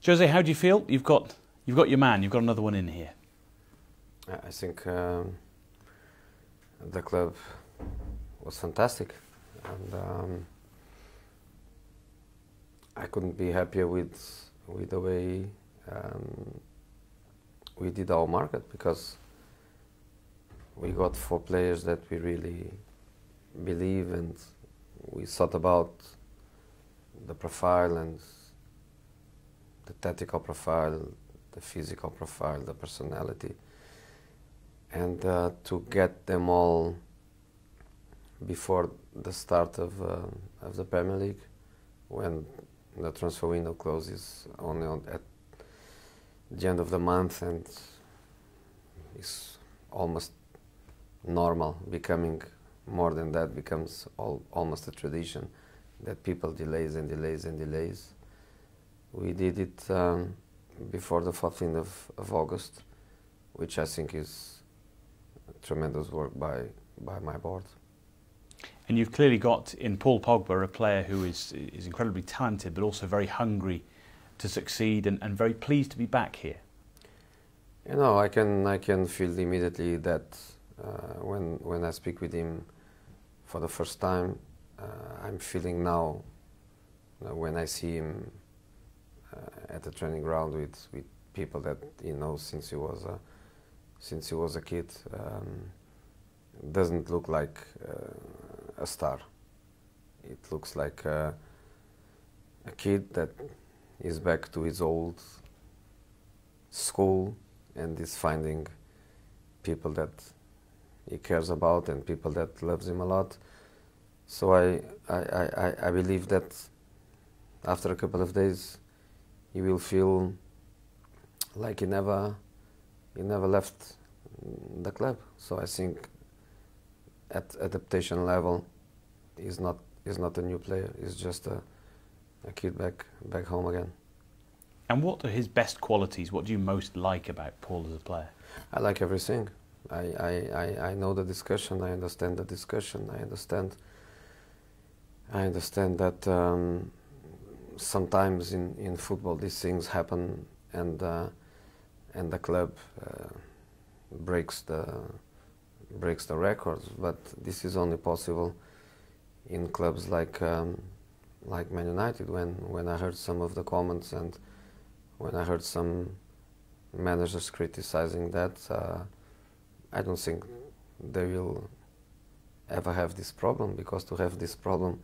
Jose, how do you feel? You've got your man. You've got another one in here. I think the club was fantastic, and I couldn't be happier with the way we did our market, because we got 4 players that we really believe, and we thought about the profile and the tactical profile, the physical profile, the personality, and to get them all before the start of the Premier League, when the transfer window closes only at the end of the month, and it's almost normal, becoming more than that, becomes almost a tradition that people delays and delays and delays. We did it before the 14th of August, which I think is tremendous work by my board. And you've clearly got in Paul Pogba a player who is incredibly talented, but also very hungry to succeed, and very pleased to be back here. You know, I can feel immediately that when I speak with him for the first time, I'm feeling now when I see him at the training ground with people that he knows since he was a kid. Doesn't look like a star. It looks like a kid that is back to his old school and is finding people that he cares about and people that loves him a lot. So I believe that after a couple of days he will feel like he never left the club. So I think at adaptation level he's not a new player. He's just a kid back home again. And what are his best qualities? What do you most like about Paul as a player? I like everything. I know the discussion. I understand the discussion. I understand that sometimes in football these things happen, and the club breaks the records. But this is only possible in clubs like Man United. When I heard some of the comments and when I heard some managers criticizing that, I don't think they will ever have this problem, because to have this problem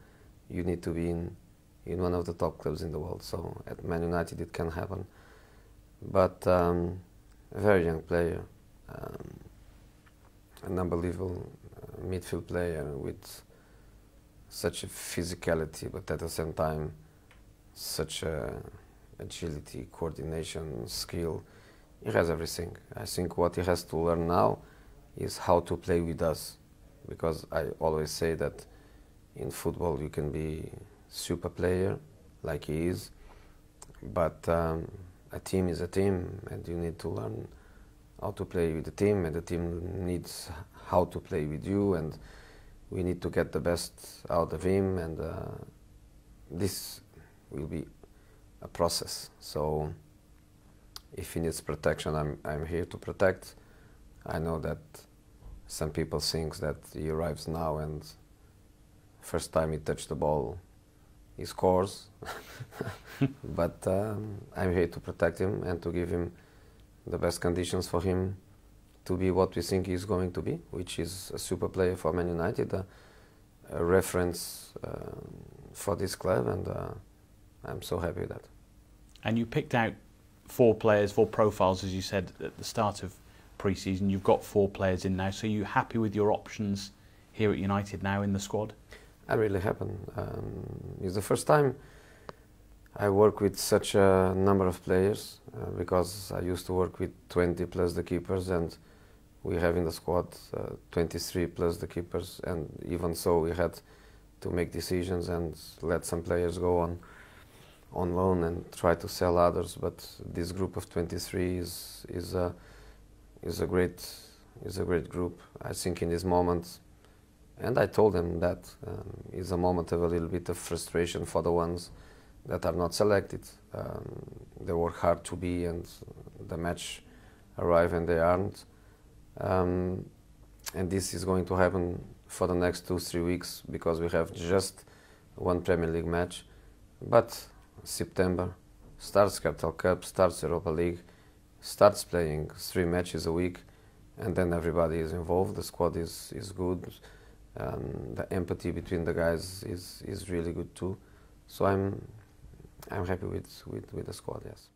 you need to be in one of the top clubs in the world. So at Man United it can happen. But a very young player, an unbelievable midfield player with such a physicality, but at the same time such agility, coordination, skill. He has everything. I think what he has to learn now is how to play with us, because I always say that in football you can be super player like he is, but a team is a team, and you need to learn how to play with the team, and the team needs how to play with you, and we need to get the best out of him, and this will be a process. So if he needs protection, I'm here to protect. I know that some people think that he arrives now and first time he touched the ball he scores. But I'm here to protect him and to give him the best conditions for him to be what we think he's going to be, which is a super player for Man United, a reference for this club, and I'm so happy with that. And you picked out 4 players, 4 profiles, as you said at the start of pre-season. You've got 4 players in now, so are you happy with your options here at United now in the squad? I'm really happy. It's the first time I work with such a number of players, because I used to work with 20 plus the keepers, and we have in the squad 23 plus the keepers, and even so we had to make decisions and let some players go on loan and try to sell others. But this group of 23 is a great group. I think in this moment, and I told them that is a moment of a little bit of frustration for the ones that are not selected. they work hard to be, and the match arrive and they aren't. And this is going to happen for the next 2-3 weeks because we have just one Premier League match. But September starts Capital Cup, starts Europa League, starts playing 3 matches a week, and then everybody is involved. The squad is good. The empathy between the guys is really good too. So I'm happy with the squad. Yes.